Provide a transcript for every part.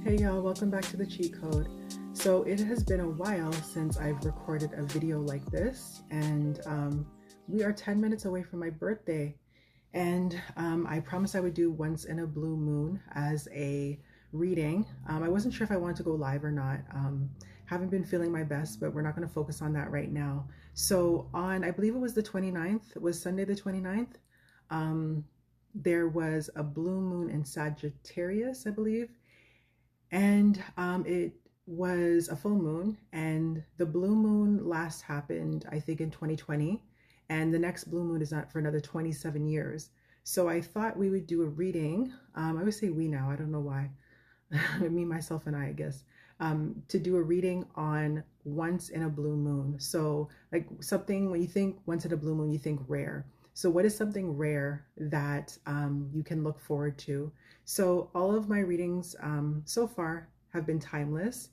Hey y'all, welcome back to the cheat code. So it has been a while since I've recorded a video like this, and we are 10 minutes away from my birthday. And I promised I would do Once in a Blue Moon as a reading. I wasn't sure if I wanted to go live or not. Haven't been feeling my best, but we're not going to focus on that right now. So on, I believe it was the 29th, it was Sunday the 29th, there was a blue moon in Sagittarius, I believe. And it was a full moon, and the blue moon last happened, I think, in 2020, and the next blue moon is not for another 27 years. So I thought we would do a reading. I always say we now, I don't know why. Me, myself, and I guess, to do a reading on once in a blue moon. So like something, when you think once in a blue moon, you think rare. So what is something rare that you can look forward to? So all of my readings so far have been timeless,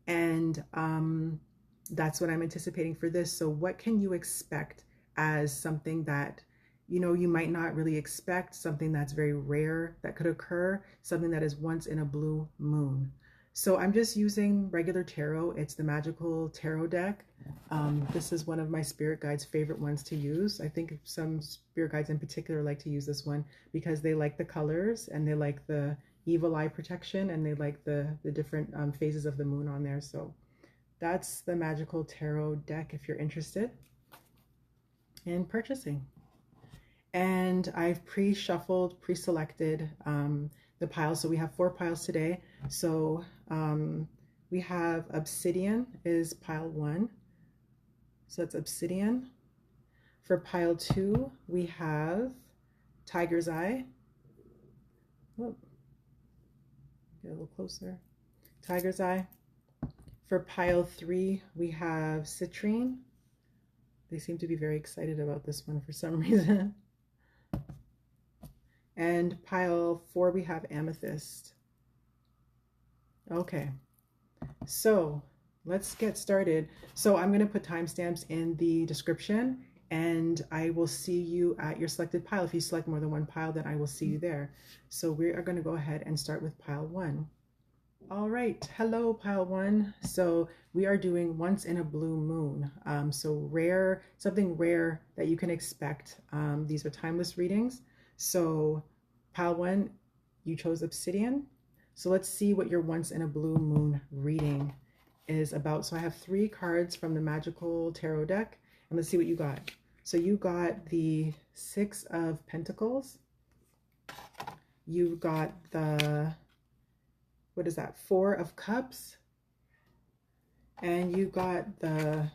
and that's what I'm anticipating for this. So what can you expect as something that, you know, you might not really expect, something that's very rare that could occur, something that is once in a blue moon? So I'm just using regular tarot. It's the magical tarot deck. This is one of my spirit guides' favorite ones to use. I think some spirit guides in particular like to use this one because they like the colors and they like the evil eye protection and they like the different phases of the moon on there. So that's the magical tarot deck if you're interested in purchasing. And I've pre-shuffled, pre-selected the piles. So we have 4 piles today. So we have Obsidian is pile 1. So that's Obsidian. For pile 2, we have Tiger's Eye. Oh, get a little closer. Tiger's Eye. For pile 3, we have Citrine. They seem to be very excited about this one for some reason. And pile 4, we have Amethyst. Okay, so let's get started. So I'm going to put timestamps in the description, and I will see you at your selected pile. If you select more than one pile, then I will see you there. So we are going to go ahead and start with pile 1. All right, hello pile 1. So we are doing once in a blue moon. So rare, something rare that you can expect. These are timeless readings. So pile 1, you chose Obsidian. So let's see what your once in a blue moon reading is about. So I have 3 cards from the magical tarot deck, and let's see what you got. So you got the 6 of Pentacles. You got the, what is that, 4 of Cups. And you got the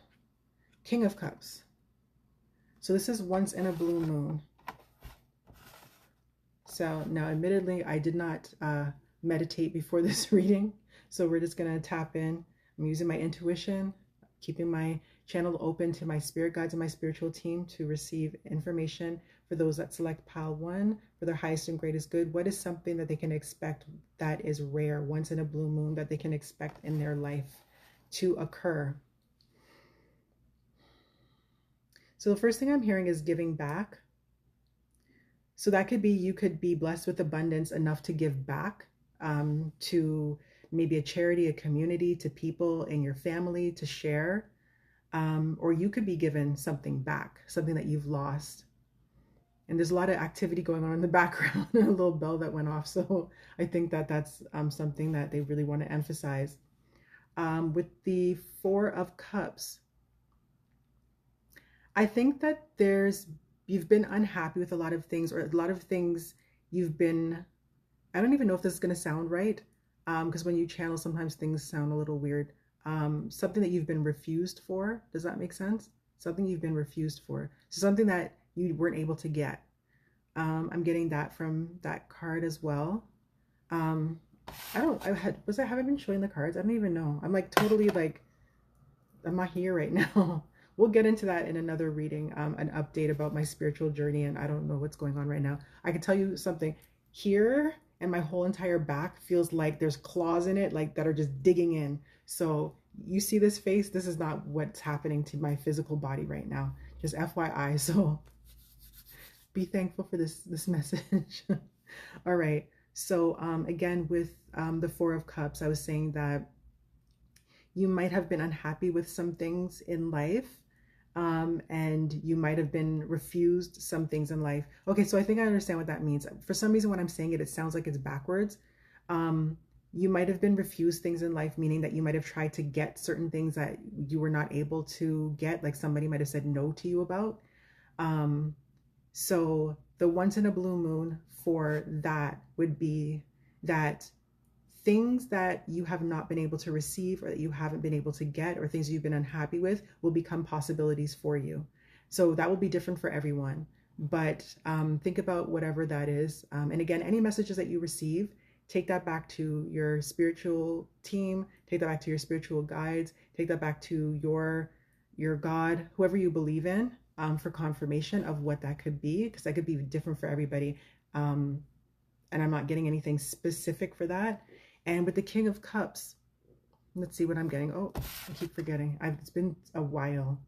King of Cups. So this is once in a blue moon. So now, admittedly, I did not meditate before this reading. So we're just going to tap in. I'm using my intuition, keeping my channel open to my spirit guides and my spiritual team to receive information for those that select pile 1 for their highest and greatest good. What is something that they can expect that is rare, once in a blue moon, that they can expect in their life to occur? So the first thing I'm hearing is giving back. So that could be, you could be blessed with abundance enough to give back to maybe a charity, a community, to people in your family to share. Or you could be given something back, something that you've lost. And there's a lot of activity going on in the background, a little bell that went off. So I think that that's something that they really want to emphasize. With the 4 of Cups, I think that you've been unhappy with a lot of things, or a lot of things you've been, I don't even know if this is going to sound right, because when you channel, sometimes things sound a little weird. Something that you've been refused for. Does that make sense? Something you've been refused for. So something that you weren't able to get. I'm getting that from that card as well. Was I haven't been showing the cards? I don't even know. I'm like totally like, I'm not here right now. We'll get into that in another reading, an update about my spiritual journey, and I don't know what's going on right now. I can tell you something here, and my whole entire back feels like there's claws in it, like that are just digging in. So you see this face, this is not what's happening to my physical body right now. Just FYI, so be thankful for this message. All right, So again, with the Four of Cups, I was saying that you might have been unhappy with some things in life, and you might have been refused some things in life. Okay, so I think I understand what that means. For some reason, when I'm saying it, it sounds like it's backwards. You might have been refused things in life, meaning that you might have tried to get certain things that you were not able to get, like somebody might have said no to you about. So the once in a blue moon for that would be that things that you have not been able to receive or that you haven't been able to get or things you've been unhappy with will become possibilities for you. So that will be different for everyone. But think about whatever that is. And again, any messages that you receive, take that back to your spiritual team, take that back to your spiritual guides, take that back to your God, whoever you believe in, for confirmation of what that could be, because that could be different for everybody. And I'm not getting anything specific for that. And with the King of Cups, let's see what I'm getting. Oh, I keep forgetting. It's been a while.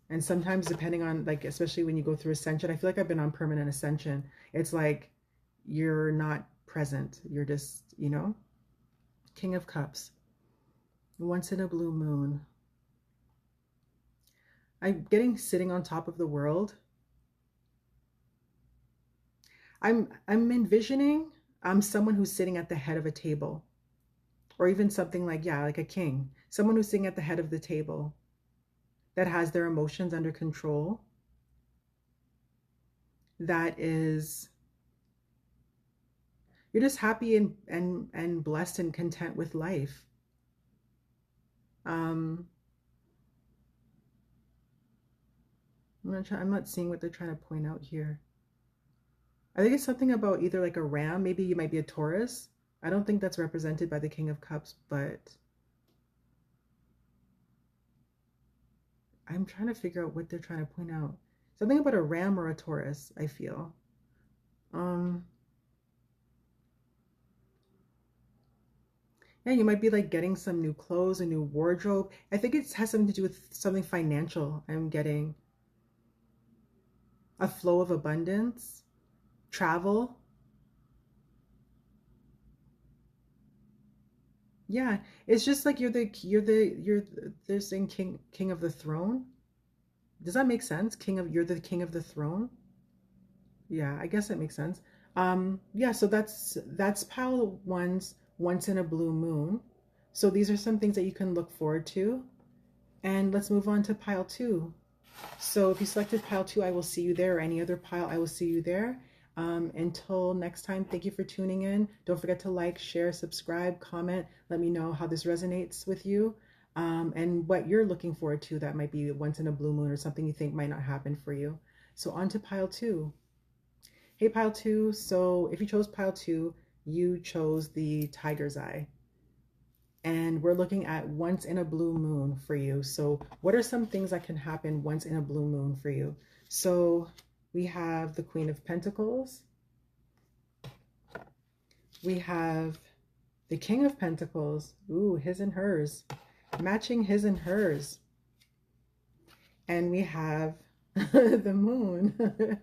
And sometimes depending on, like, especially when you go through ascension, I feel like I've been on permanent ascension. It's like you're not present. You're just, you know, King of Cups. Once in a blue moon. I'm getting sitting on top of the world. I'm envisioning someone who's sitting at the head of a table, or even something like, yeah, like a king, someone who's sitting at the head of the table that has their emotions under control, that is, you're just happy and blessed and content with life. I'm not seeing what they're trying to point out here. I think it's something about either like a ram, maybe you might be a Taurus. I don't think that's represented by the King of Cups, but I'm trying to figure out what they're trying to point out. Something about a ram or a Taurus, I feel. Yeah, you might be like getting some new clothes, a new wardrobe. I think it has something to do with something financial. I'm getting a flow of abundance, travel. Yeah, it's just like they're saying king of the throne. Does that make sense? You're the king of the throne. Yeah, I guess that makes sense. Yeah, so that's pile one's once in a blue moon. So these are some things that you can look forward to. And let's move on to pile two. So if you selected pile two, I will see you there, or any other pile, I will see you there. Until next time, thank you for tuning in. Don't forget to like, share, subscribe, comment. Let me know how this resonates with you, and what you're looking forward to that might be once in a blue moon or something you think might not happen for you. So on to pile two. Hey, pile two. So if you chose pile two, you chose the tiger's eye. And we're looking at once in a blue moon for you. So what are some things that can happen once in a blue moon for you? So we have the Queen of Pentacles. We have the King of Pentacles. Ooh, his and hers. Matching his and hers. And we have the moon.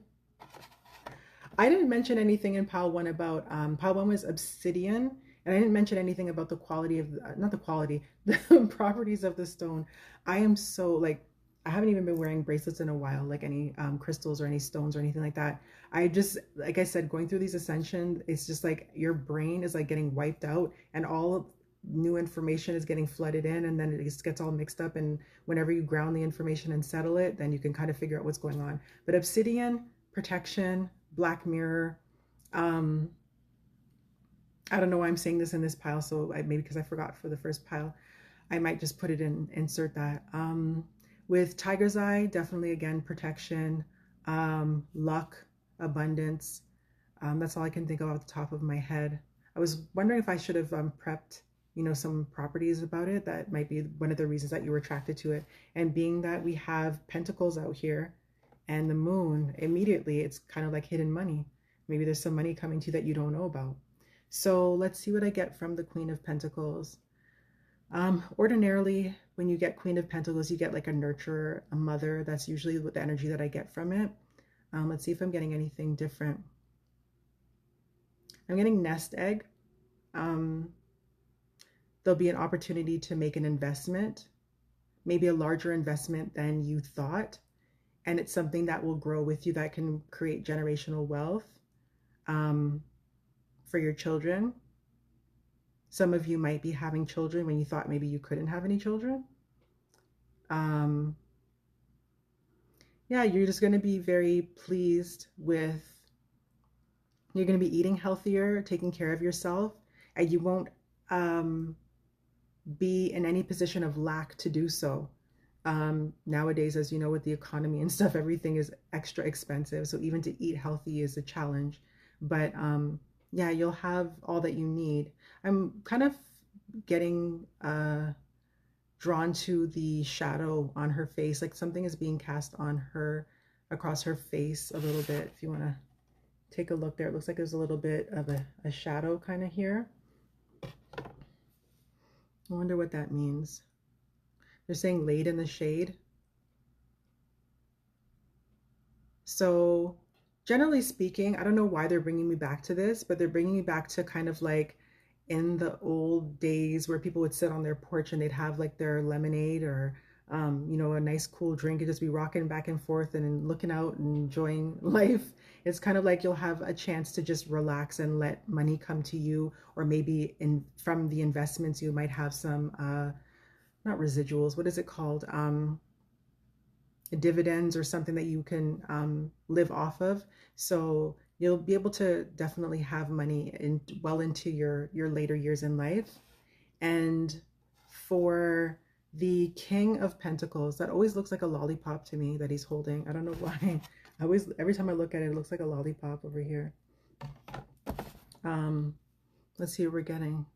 I didn't mention anything in pile one about, pile one was Obsidian. And I didn't mention anything about the quality of, not the quality, the properties of the stone. I am so, like, I haven't even been wearing bracelets in a while, like any crystals or any stones or anything like that. I just, like I said, going through these ascensions, it's just like your brain is like getting wiped out and all new information is getting flooded in, and then it just gets all mixed up. And whenever you ground the information and settle it, then you can kind of figure out what's going on. But Obsidian, protection, Black Mirror, I don't know why I'm saying this in this pile, so maybe because I forgot for the first pile, I might just put it in, insert that. With Tiger's Eye, definitely, again, protection, luck, abundance. That's all I can think of off the top of my head. I was wondering if I should have prepped, you know, some properties about it. That might be one of the reasons that you were attracted to it. And being that we have pentacles out here and the moon, immediately it's kind of like hidden money. Maybe there's some money coming to you that you don't know about. So let's see what I get from the Queen of Pentacles. Ordinarily, when you get Queen of Pentacles, you get like a nurturer, a mother. That's usually the energy that I get from it. Let's see if I'm getting anything different. I'm getting nest egg. There'll be an opportunity to make an investment, maybe a larger investment than you thought. And it's something that will grow with you that can create generational wealth um, for your children. Some of you might be having children when you thought maybe you couldn't have any children. Um, yeah, you're just going to be very pleased with, you're going to be eating healthier, taking care of yourself, and you won't um, be in any position of lack to do so. Nowadays, as you know, with the economy and stuff, everything is extra expensive. So even to eat healthy is a challenge. But yeah, you'll have all that you need. I'm kind of getting drawn to the shadow on her face, like something is being cast on her, across her face a little bit. If you want to take a look there, it looks like there's a little bit of a shadow kind of here. I wonder what that means. They're saying laid in the shade. So generally speaking, I don't know why they're bringing me back to this, but they're bringing me back to kind of like in the old days where people would sit on their porch and they'd have like their lemonade or you know, a nice cool drink and just be rocking back and forth and looking out and enjoying life. It's kind of like you'll have a chance to just relax and let money come to you, or maybe in from the investments you might have some not residuals, what is it called? Dividends or something that you can live off of. So you'll be able to definitely have money in well into your later years in life. And for the King of Pentacles, that always looks like a lollipop to me that he's holding. I don't know why. I always, every time I look at it, it looks like a lollipop over here. Let's see what we're getting.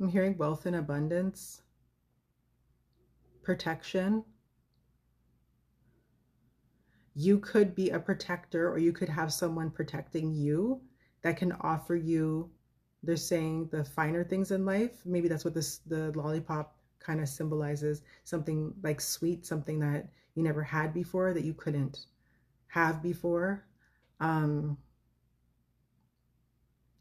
I'm hearing wealth and abundance, protection. You could be a protector, or you could have someone protecting you that can offer you, they're saying, the finer things in life. Maybe that's what the lollipop kind of symbolizes, something like sweet, something that you never had before, that you couldn't have before. I'm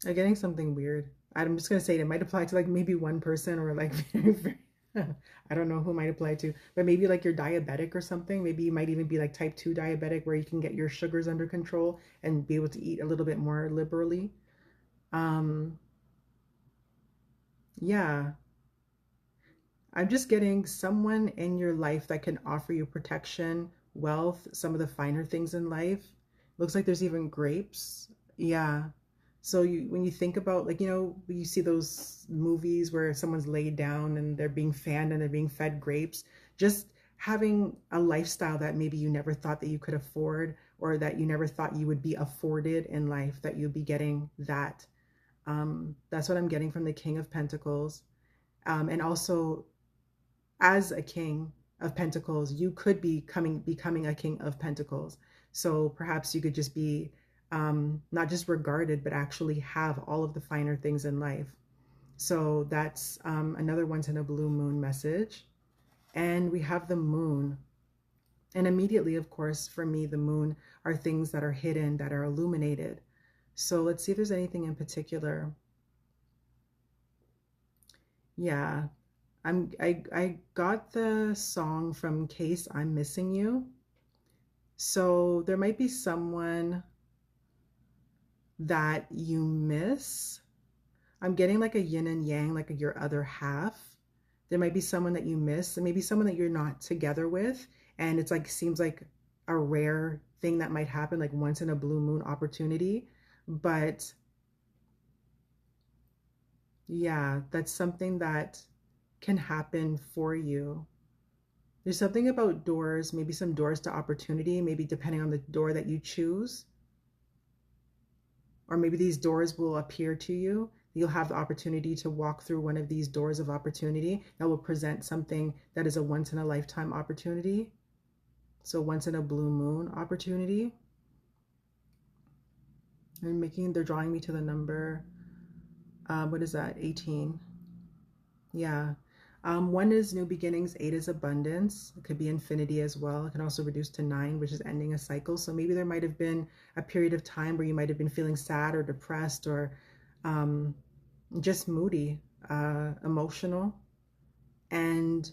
getting something weird. I'm just gonna say it might apply to like maybe one person, or like I don't know who might apply to, but maybe like you're diabetic or something. Maybe you might even be like type 2 diabetic, where you can get your sugars under control and be able to eat a little bit more liberally. Yeah, I'm just getting someone in your life that can offer you protection, wealth, some of the finer things in life. Looks like there's even grapes. Yeah. So when you think about, like, you know, you see those movies where someone's laid down and they're being fanned and they're being fed grapes, just having a lifestyle that maybe you never thought that you could afford, or that you never thought you would be afforded in life, that you'll be getting that. That's what I'm getting from the King of Pentacles. And also, as a King of Pentacles, you could be becoming a King of Pentacles. So perhaps you could just be not just regarded, but actually have all of the finer things in life. So that's another once in a blue moon message. And we have the moon. And immediately, of course, for me, the moon are things that are hidden, that are illuminated. So let's see if there's anything in particular. Yeah, I got the song from Case I'm Missing You. So there might be someone that you miss. I'm getting like a yin and yang, like your other half. There might be someone that you miss, and maybe someone that you're not together with, and it's like, seems like a rare thing that might happen, like once in a blue moon opportunity. But yeah, that's something that can happen for you. There's something about doors, maybe some doors to opportunity, maybe depending on the door that you choose. Or maybe these doors will appear to you. You'll have the opportunity to walk through one of these doors of opportunity that will present something that is a once in a lifetime opportunity. So once in a blue moon opportunity. They're drawing me to the number, what is that, 18? Yeah. One is new beginnings, 8 is abundance. It could be infinity as well. It can also reduce to 9, which is ending a cycle. So maybe there might have been a period of time where you might have been feeling sad or depressed or um, just moody, emotional. And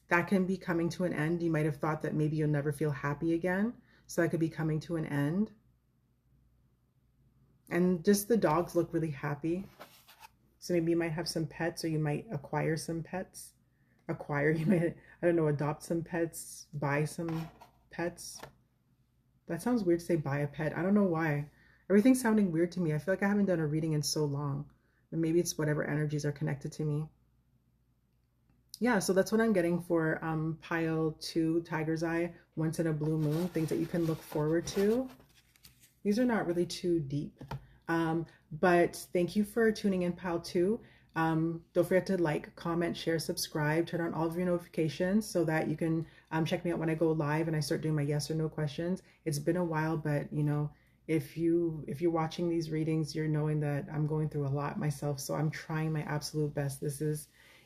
that can be coming to an end. You might have thought that maybe you'll never feel happy again. So that could be coming to an end. And just the dogs look really happy. So maybe you might have some pets, or you might acquire some pets. Acquire, you might, I don't know, adopt some pets, buy some pets. That sounds weird to say buy a pet. I don't know why. Everything's sounding weird to me. I feel like I haven't done a reading in so long. And maybe it's whatever energies are connected to me. Yeah, so that's what I'm getting for pile 2, Tiger's Eye, Once in a Blue Moon, things that you can look forward to. These are not really too deep. But thank you for tuning in, pile 2. Don't forget to like, comment, share, subscribe, turn on all of your notifications so that you can check me out when I go live and I start doing my yes or no questions. It's been a while, but you know, if you're watching these readings, you're knowing that I'm going through a lot myself. So I'm trying my absolute best.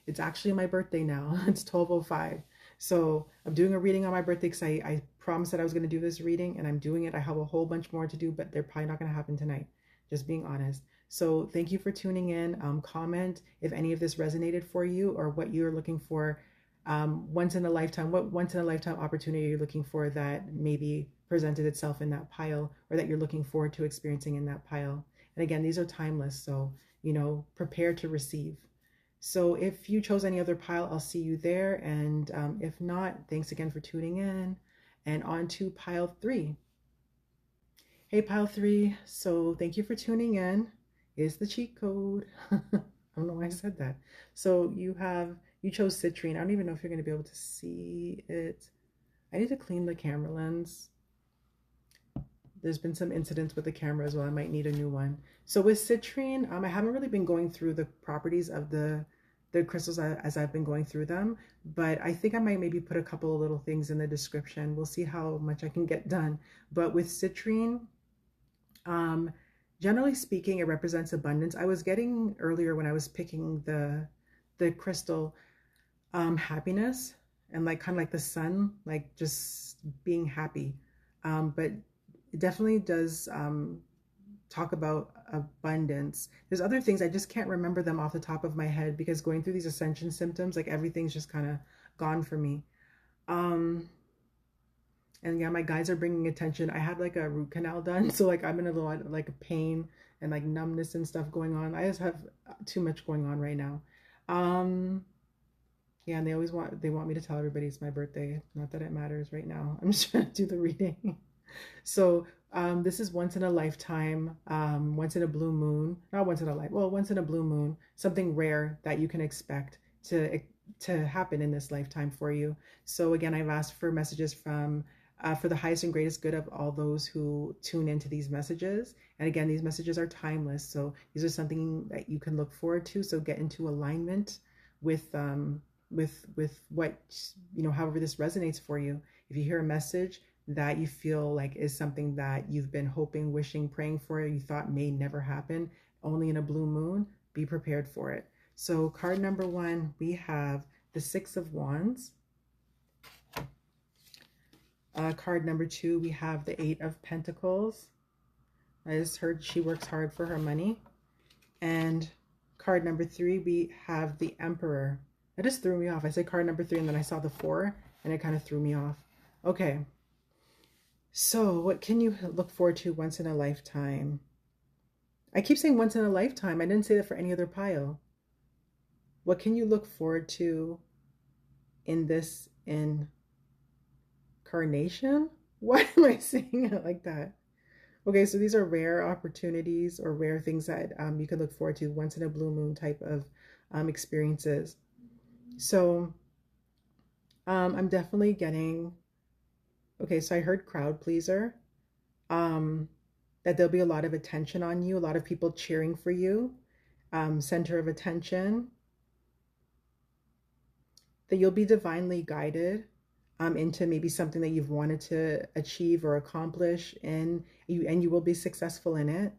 It's actually my birthday now. It's 12:05. So I'm doing a reading on my birthday because I promised that I was going to do this reading, and I'm doing it. I have a whole bunch more to do, but they're probably not going to happen tonight. Just being honest. So thank you for tuning in. Comment if any of this resonated for you, or what you're looking for once in a lifetime. What once in a lifetime opportunity you're looking for that maybe presented itself in that pile, or that you're looking forward to experiencing in that pile. And again, these are timeless. So, you know, prepare to receive. So if you chose any other pile, I'll see you there. And if not, thanks again for tuning in. And on to pile 3. Hey, pile 3. So thank you for tuning in. Is the cheat code. I don't know why I said that. So you chose Citrine. I don't even know if you're going to be able to see it. I need to clean the camera lens. There's been some incidents with the camera as well. I might need a new one. So with Citrine, I haven't really been going through the properties of the crystals as I've been going through them, but I think I might maybe put a couple of little things in the description. We'll see how much I can get done. But with Citrine, generally speaking, it represents abundance. I was getting earlier when I was picking the crystal, happiness, and like kind of like the sun, like just being happy. But it definitely does talk about abundance. There's other things, I just can't remember them off the top of my head because going through these ascension symptoms, like everything's just kind of gone for me. And yeah, my guys are bringing attention. I had like a root canal done, so like I'm in a little like pain and like numbness and stuff going on. I just have too much going on right now. Yeah, and they want me to tell everybody it's my birthday. Not that it matters right now. I'm just trying to do the reading. So this is once in a lifetime, once in a blue moon, not once in a life, well, once in a blue moon, something rare that you can expect to happen in this lifetime for you. So again, I've asked for messages from for the highest and greatest good of all those who tune into these messages. And again, these messages are timeless. So these are something that you can look forward to. So get into alignment with what, you know, however this resonates for you. If you hear a message that you feel like is something that you've been hoping, wishing, praying for, you thought may never happen, only in a blue moon, be prepared for it. So card number 1, we have the 6 of Wands. Card number 2, we have the 8 of Pentacles. I just heard she works hard for her money. And card number 3, we have the Emperor. That just threw me off. I said card number 3 and then I saw the 4 and it kind of threw me off. Okay. So what can you look forward to once in a lifetime? I keep saying once in a lifetime. I didn't say that for any other pile. What can you look forward to in this incarnation? Why am I saying it like that? Okay, so these are rare opportunities or rare things that you can look forward to, once in a blue moon type of experiences. So I'm definitely getting, okay, so I heard crowd pleaser, that there'll be a lot of attention on you, a lot of people cheering for you, center of attention, that you'll be divinely guided into maybe something that you've wanted to achieve or accomplish, and you will be successful in it.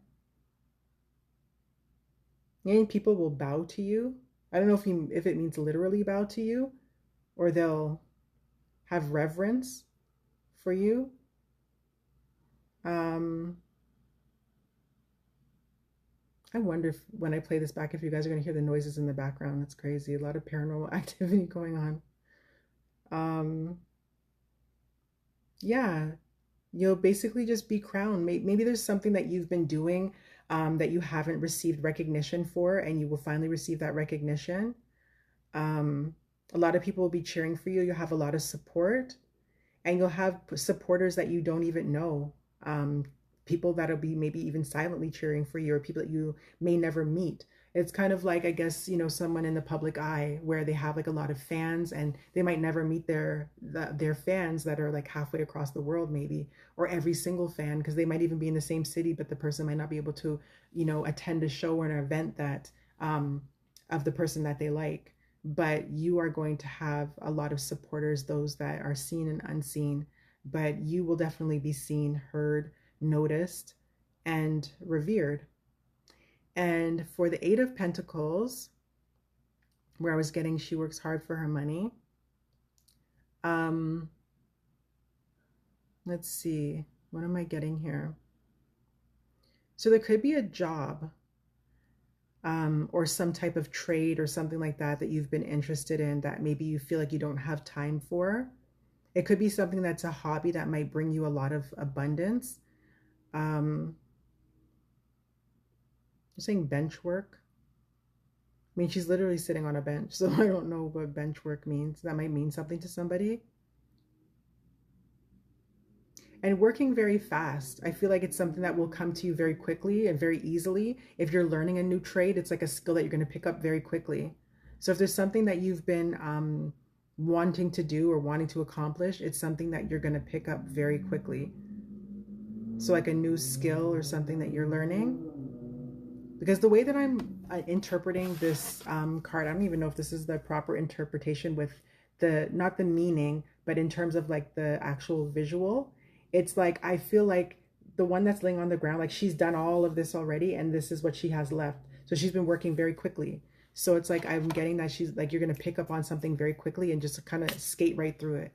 And people will bow to you. I don't know if it means literally bow to you, or they'll have reverence for you. Um, I wonder if when I play this back, if you guys are going to hear the noises in the background. That's crazy. A lot of paranormal activity going on. Um, yeah, you'll basically just be crowned. Maybe there's something that you've been doing that you haven't received recognition for, and you will finally receive that recognition. Um, a lot of people will be cheering for you. You'll have a lot of support, and you'll have supporters that you don't even know. Um, People that'll be maybe even silently cheering for you, or people that you may never meet. It's kind of like, I guess, someone in the public eye where they have like a lot of fans, and they might never meet their fans that are like halfway across the world, maybe, or every single fan, because they might even be in the same city, but the person might not be able to, attend a show or an event that of the person that they like. But you are going to have a lot of supporters, those that are seen and unseen, but you will definitely be seen, heard, noticed, and revered. And for the Eight of Pentacles, where I was getting she works hard for her money, um, let's see, what am I getting here? So there could be a job or some type of trade or something like that that you've been interested in that maybe you feel like you don't have time for. It could be something that's a hobby that might bring you a lot of abundance. I'm saying bench work. I mean, she's literally sitting on a bench, so I don't know what bench work means. That might mean something to somebody. And working very fast. I feel like it's something that will come to you very quickly and very easily. If you're learning a new trade, it's like a skill that you're going to pick up very quickly. So if there's something that you've been wanting to do or wanting to accomplish, it's something that you're going to pick up very quickly. So like a new skill or something that you're learning. Because the way that I'm interpreting this card, I don't even know if this is the proper interpretation with not the meaning, but in terms of like the actual visual. It's like, I feel like the one that's laying on the ground, like she's done all of this already, and this is what she has left. So she's been working very quickly. So it's like, I'm getting that she's like, you're going to pick up on something very quickly and just kind of skate right through it.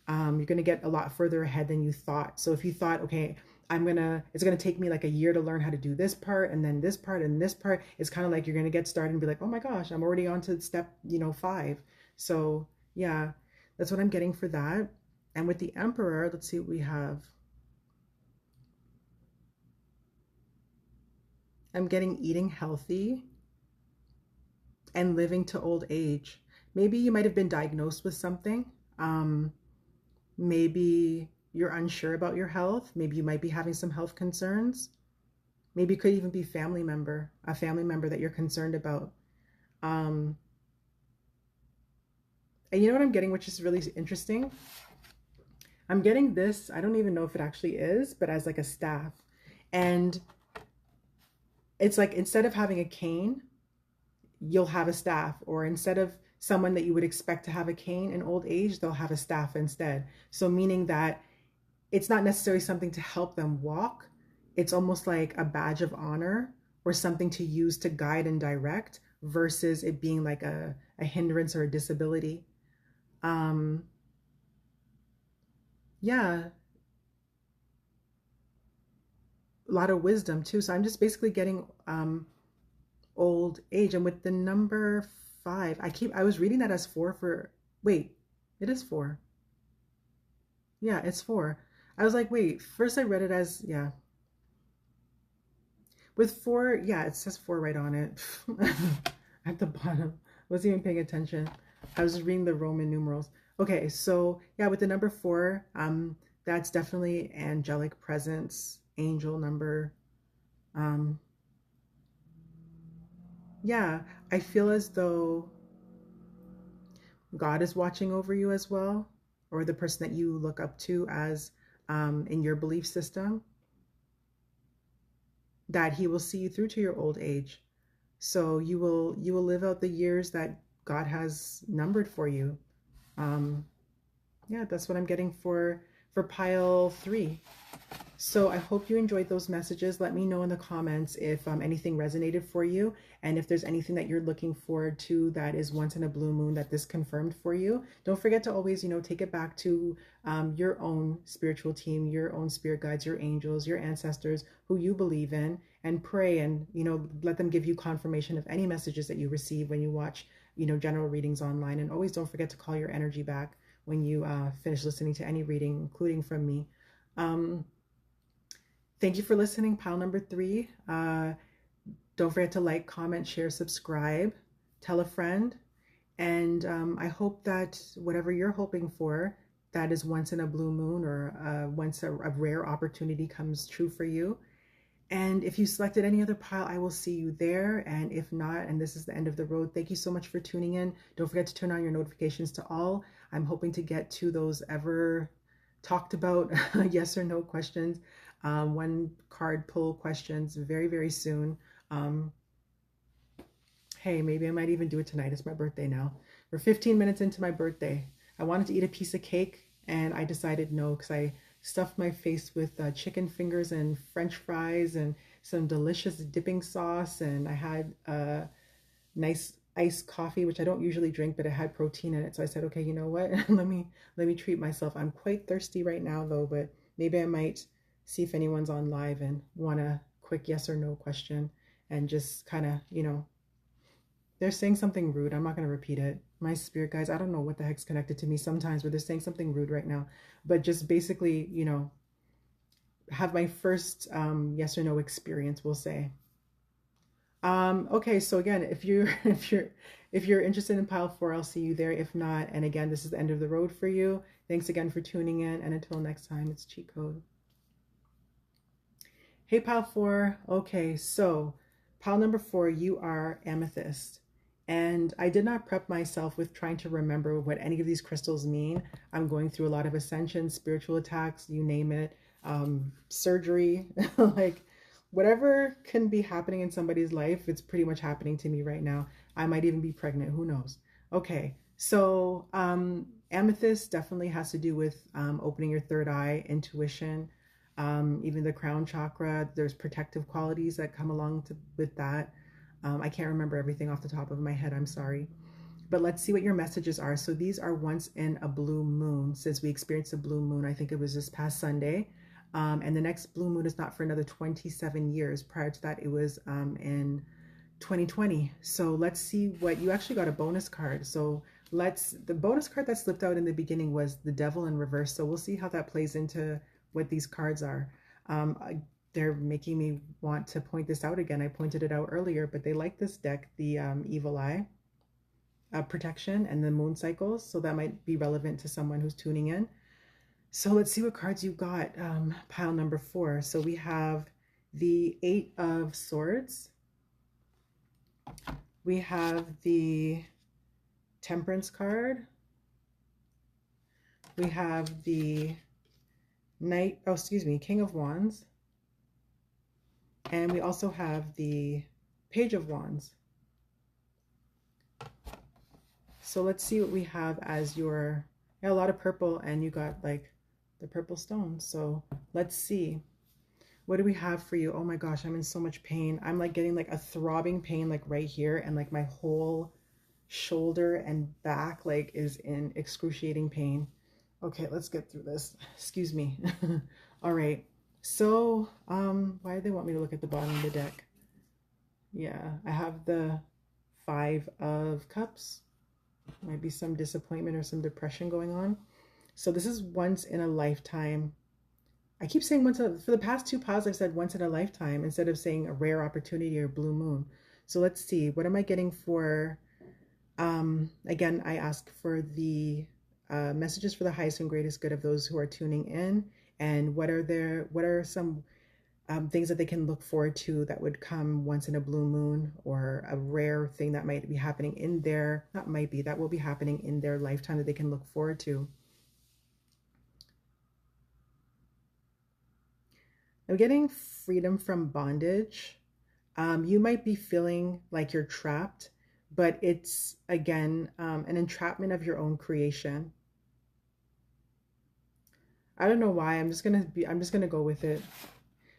You're going to get a lot further ahead than you thought. So if you thought, okay, it's going to take me like a year to learn how to do this part, and then this part and this part, it's kind of like you're going to get started and be like, oh my gosh, I'm already on to step, 5. So yeah, that's what I'm getting for that. And with the Emperor, let's see what we have. I'm getting eating healthy and living to old age. Maybe you might have been diagnosed with something. Maybe you're unsure about your health. Maybe you might be having some health concerns. Maybe it could even be a family member that you're concerned about. And you know what I'm getting, which is really interesting? I'm getting this, I don't even know if it actually is, but as like a staff. And it's like, instead of having a cane, you'll have a staff, or instead of someone that you would expect to have a cane in old age, they'll have a staff instead. So meaning that it's not necessarily something to help them walk. It's almost like a badge of honor or something to use to guide and direct, versus it being like a hindrance or a disability. Yeah, a lot of wisdom too. So I'm just basically getting old age. And with the number 5, I was reading that as 4 for, wait, it is 4. Yeah, it's 4. I was like, wait, first I read it as, yeah. With 4, yeah, it says 4 right on it. At the bottom. Wasn't even paying attention. I was just reading the Roman numerals. Okay, so yeah, with the number 4, that's definitely angelic presence, angel number. Yeah, I feel as though God is watching over you as well, or the person that you look up to as in your belief system, that he will see you through to your old age. So you will live out the years that God has numbered for you. Yeah, that's what I'm getting for pile 3. So I hope you enjoyed those messages. Let me know in the comments if anything resonated for you, and if there's anything that you're looking forward to that is once in a blue moon that this confirmed for you. Don't forget to always, take it back to your own spiritual team, your own spirit guides, your angels, your ancestors who you believe in, and pray, and let them give you confirmation of any messages that you receive when you watch general readings online. And always don't forget to call your energy back when you finish listening to any reading, including from me. Thank you for listening, pile number 3. Don't forget to like, comment, share, subscribe, tell a friend. And I hope that whatever you're hoping for, that is once in a blue moon, or once a rare opportunity comes true for you. And if you selected any other pile, I will see you there. And if not, and this is the end of the road, thank you so much for tuning in. Don't forget to turn on your notifications to all. I'm hoping to get to those ever talked about yes or no questions, one card pull questions very, very soon. Hey, maybe I might even do it tonight. It's my birthday now. We're 15 minutes into my birthday. I wanted to eat a piece of cake, and I decided no, because I stuffed my face with chicken fingers and French fries and some delicious dipping sauce, and I had a nice iced coffee, which I don't usually drink, but it had protein in it. So I said, okay, you know what? let me treat myself. I'm quite thirsty right now though, but maybe I might see if anyone's on live and want a quick yes or no question, and just kind of, they're saying something rude. I'm not going to repeat it. My spirit guys, I don't know what the heck's connected to me sometimes where they're saying something rude right now, but just basically, have my first yes or no experience, we'll say. Okay, so again, if you're interested in pile 4, I'll see you there. If not, and again, this is the end of the road for you. Thanks again for tuning in, and until next time, it's Cheat Code. Hey, pile 4. Okay, so pile number 4, you are Amethyst. And I did not prep myself with trying to remember what any of these crystals mean. I'm going through a lot of ascension, spiritual attacks, you name it, surgery, like whatever can be happening in somebody's life, it's pretty much happening to me right now. I might even be pregnant, who knows? Okay, so Amethyst definitely has to do with opening your third eye, intuition, even the crown chakra. There's protective qualities that come along with that. I can't remember everything off the top of my head, I'm sorry. But let's see what your messages are. So these are once in a blue moon. Since we experienced a blue moon, I think it was this past Sunday. And the next blue moon is not for another 27 years. Prior to that, it was in 2020. So let's see what you actually got. A bonus card. So the bonus card that slipped out in the beginning was the Devil in reverse. So we'll see how that plays into what these cards are. They're making me want to point this out again. I pointed it out earlier, but they like this deck, the Evil Eye protection and the moon cycles. So that might be relevant to someone who's tuning in. So let's see what cards you got, pile number 4. So we have the 8 of Swords. We have the Temperance card. We have the King of Wands. And we also have the Page of Wands. So let's see what we have as your, a lot of purple, and you got like the purple stone. So let's see. What do we have for you? Oh my gosh, I'm in so much pain. I'm like getting like a throbbing pain like right here, and like my whole shoulder and back like is in excruciating pain. Okay, let's get through this. Excuse me. All right. So, why do they want me to look at the bottom of the deck? Yeah, I have the 5 of Cups. Might be some disappointment or some depression going on. So this is once in a lifetime. I keep saying for the past 2 piles, I've said once in a lifetime instead of saying a rare opportunity or blue moon. So let's see, what am I getting for, again, I ask for the messages for the highest and greatest good of those who are tuning in, and what are some things that they can look forward to that would come once in a blue moon, or a rare thing that might be happening in their, that will be happening in their lifetime that they can look forward to. I'm getting freedom from bondage. You might be feeling like you're trapped, but it's, again, an entrapment of your own creation. I don't know why. I'm just gonna go with it.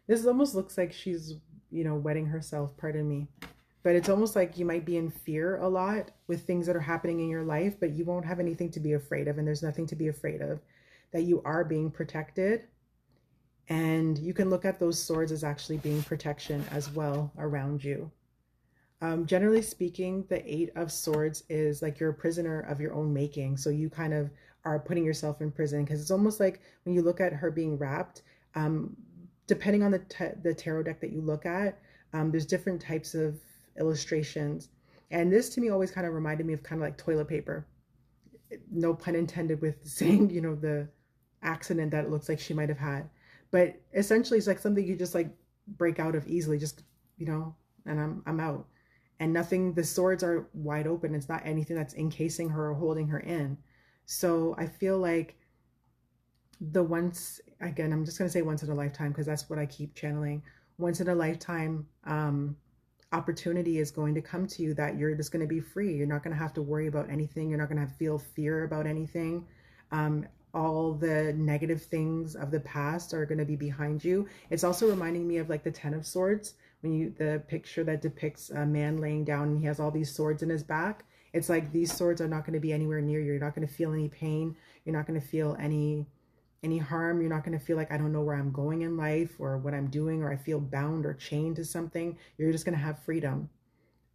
This almost looks like she's, you know, wetting herself, pardon me. But it's almost like you might be in fear a lot with things that are happening in your life, but you won't have anything to be afraid of, and there's nothing to be afraid of. That you are being protected, and you can look at those swords as actually being protection as well around you. Generally speaking, the Eight of Swords is like you're a prisoner of your own making. So you kind of are putting yourself in prison, because it's almost like when you look at her being wrapped, um, depending on the tarot deck that you look at, there's different types of illustrations. And this to me always kind of reminded me of kind of like toilet paper. No pun intended with saying, you know, the accident that it looks like she might have had. But essentially it's like something you just like break out of easily, just, you know, and I'm out. And nothing, the swords are wide open. It's not anything that's encasing her or holding her in. So I feel like the once, again, I'm just going to say once in a lifetime, because that's what I keep channeling. Once in a lifetime opportunity is going to come to you that you're just going to be free. You're not going to have to worry about anything. You're not going to feel fear about anything. All the negative things of the past are going to be behind you. It's also reminding me of like the Ten of Swords, when you, the picture that depicts a man laying down and he has all these swords in his back. It's like these swords are not going to be anywhere near you. You're not going to feel any pain. You're not going to feel any harm. You're not going to feel like I don't know where I'm going in life or what I'm doing, or I feel bound or chained to something. You're just going to have freedom.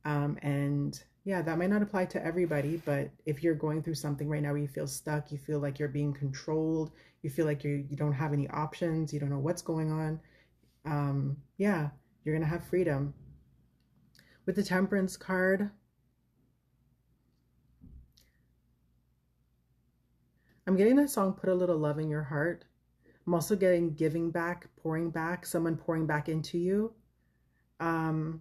And yeah, that might not apply to everybody, but if you're going through something right now where you feel stuck, you feel like you're being controlled, you feel like you don't have any options, you don't know what's going on, yeah, you're going to have freedom. With the Temperance card, I'm getting that song, Put a Little Love in Your Heart. I'm also getting giving back, pouring back, someone pouring back into you, and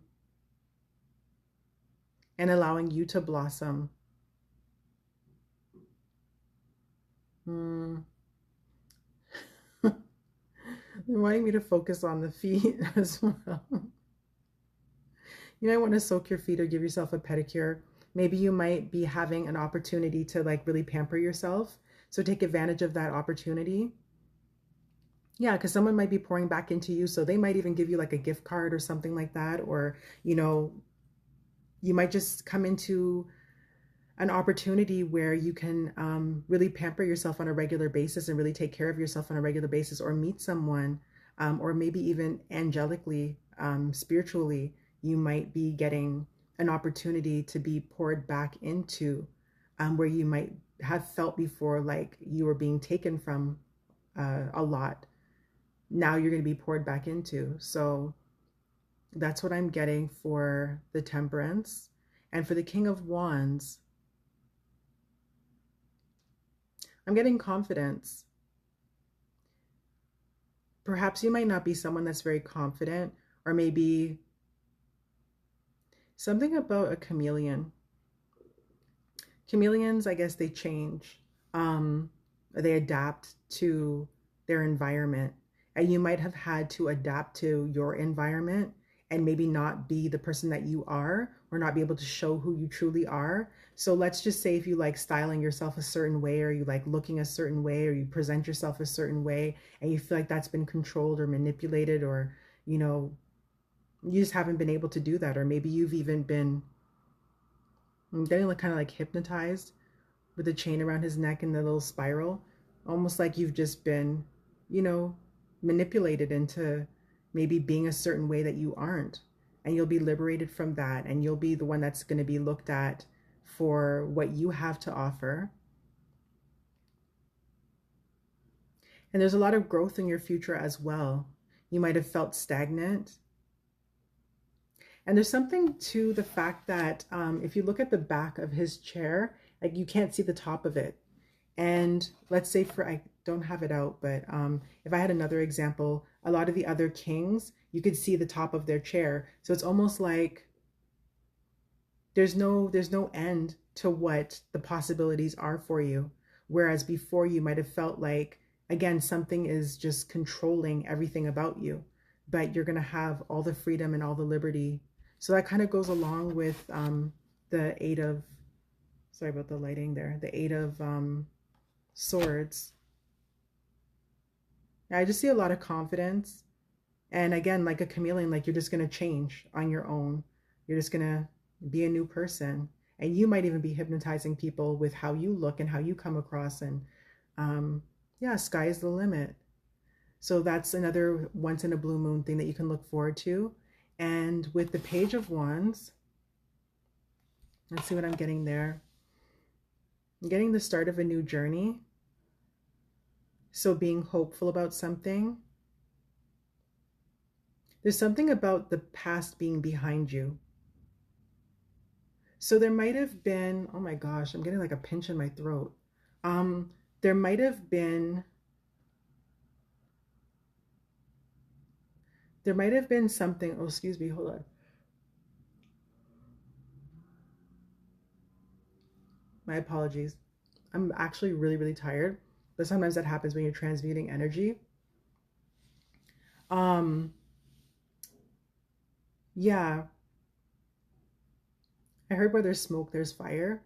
allowing you to blossom. They're wanting me to focus on the feet as well. You might want to soak your feet or give yourself a pedicure. Maybe you might be having an opportunity to like really pamper yourself. So take advantage of that opportunity. Yeah, because someone might be pouring back into you. So they might even give you like a gift card or something like that. Or, you know, you might just come into an opportunity where you can really pamper yourself on a regular basis and really take care of yourself on a regular basis, or meet someone, or maybe even angelically, spiritually, you might be getting an opportunity to be poured back into, where you might have felt before like you were being taken from a lot. Now you're going to be poured back into. So that's what I'm getting for the Temperance. And for the King of Wands, I'm getting confidence. Perhaps you might not be someone that's very confident, or maybe something about a chameleon. Chameleons, I guess they change. They adapt to their environment. And you might have had to adapt to your environment and maybe not be the person that you are, or not be able to show who you truly are. So let's just say if you like styling yourself a certain way, or you like looking a certain way, or you present yourself a certain way, and you feel like that's been controlled or manipulated, or, you know, you just haven't been able to do that. Or maybe you've even been getting like kind of like hypnotized with the chain around his neck and the little spiral, almost like you've just been, you know, manipulated into maybe being a certain way that you aren't. And you'll be liberated from that, and you'll be the one that's going to be looked at for what you have to offer. And there's a lot of growth in your future as well. You might have felt stagnant. And there's something to the fact that if you look at the back of his chair, like you can't see the top of it. And let's say I don't have it out, but if I had another example, a lot of the other kings, you could see the top of their chair. So it's almost like there's no end to what the possibilities are for you. Whereas before you might have felt like, again, something is just controlling everything about you, but you're going to have all the freedom and all the liberty. So that kind of goes along with the Eight of, sorry about the lighting there, the Eight of Swords. I just see a lot of confidence. And again, like a chameleon, like you're just going to change on your own. You're just going to be a new person. And you might even be hypnotizing people with how you look and how you come across. And yeah, sky is the limit. So that's another once in a blue moon thing that you can look forward to. And with the Page of Wands, let's see what I'm getting there. I'm getting the start of a new journey. So being hopeful about something. There's something about the past being behind you. So there might have been, oh my gosh, I'm getting like a pinch in my throat. There might have been something, oh, excuse me, hold on. My apologies. I'm actually really, really tired, but sometimes that happens when you're transmuting energy. Yeah, I heard where there's smoke, there's fire.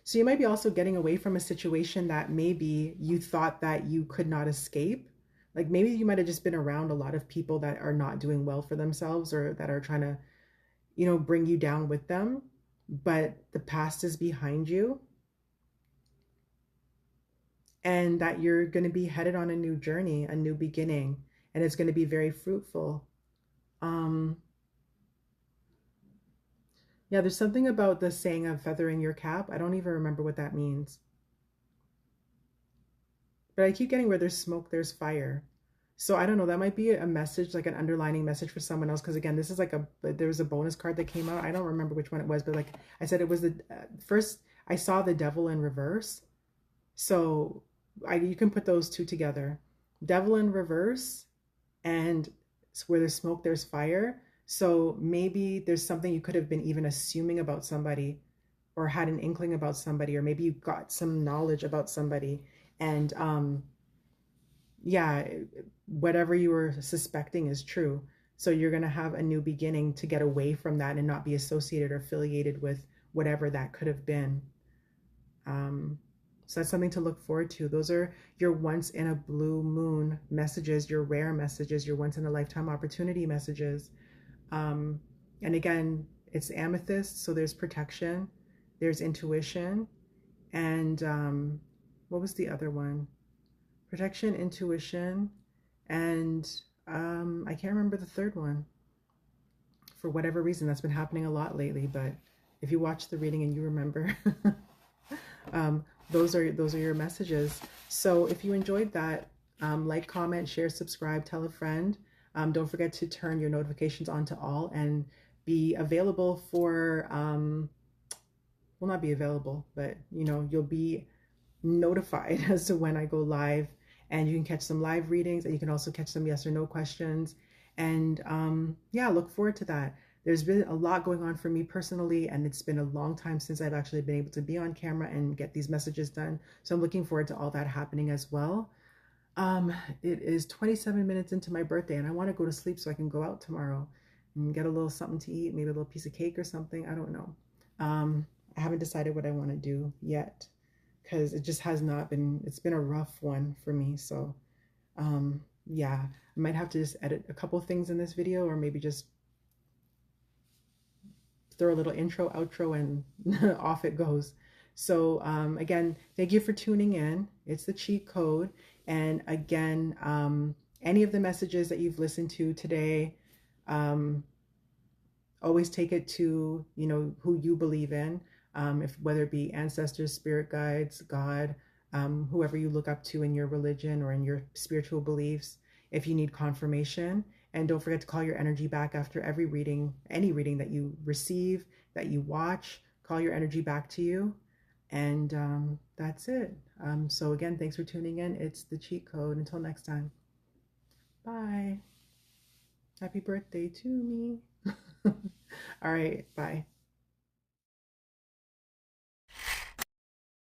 So you might be also getting away from a situation that maybe you thought that you could not escape. Like maybe you might have just been around a lot of people that are not doing well for themselves or that are trying to, you know, bring you down with them. But the past is behind you and that you're going to be headed on a new journey, a new beginning, and it's going to be very fruitful. Um, yeah, there's something about the saying of feathering your cap. I don't even remember what that means. But I keep getting where there's smoke, there's fire. So I don't know, that might be a message, like an underlining message for someone else. Because again, this is like there was a bonus card that came out. I don't remember which one it was, but like I said, it was the first, I saw the devil in reverse. So you can put those two together. Devil in reverse and where there's smoke, there's fire. So maybe there's something you could have been even assuming about somebody or had an inkling about somebody, or maybe you got some knowledge about somebody. And yeah, whatever you were suspecting is true. So you're going to have a new beginning to get away from that and not be associated or affiliated with whatever that could have been. So that's something to look forward to. Those are your once in a blue moon messages, your rare messages, your once in a lifetime opportunity messages. And again, it's amethyst, so there's protection, there's intuition, and what was the other one? Protection, intuition, and I can't remember the third one. For whatever reason, that's been happening a lot lately. But if you watch the reading and you remember, those are your messages. So if you enjoyed that, like, comment, share, subscribe, tell a friend. Don't forget to turn your notifications on to all and be available for well, not be available, but you know, you'll be notified as to when I go live, and you can catch some live readings, and you can also catch some yes or no questions. And yeah, look forward to that. There's been a lot going on for me personally, and it's been a long time since I've actually been able to be on camera and get these messages done. So I'm looking forward to all that happening as well. It is 27 minutes into my birthday, and I want to go to sleep so I can go out tomorrow and get a little something to eat, maybe a little piece of cake or something. I don't know. I haven't decided what I want to do yet, because it just has not been, it's been a rough one for me. So yeah, I might have to just edit a couple things in this video, or maybe just throw a little intro, outro, and off it goes. So again, thank you for tuning in. It's the cheat code. And again, any of the messages that you've listened to today, always take it to, you know, who you believe in. If whether it be ancestors, spirit guides, God, whoever you look up to in your religion or in your spiritual beliefs, if you need confirmation. And don't forget to call your energy back after every reading, any reading that you receive, that you watch, call your energy back to you. And that's it. So again, thanks for tuning in. It's the cheat code. Until next time. Bye. Happy birthday to me. All right. Bye.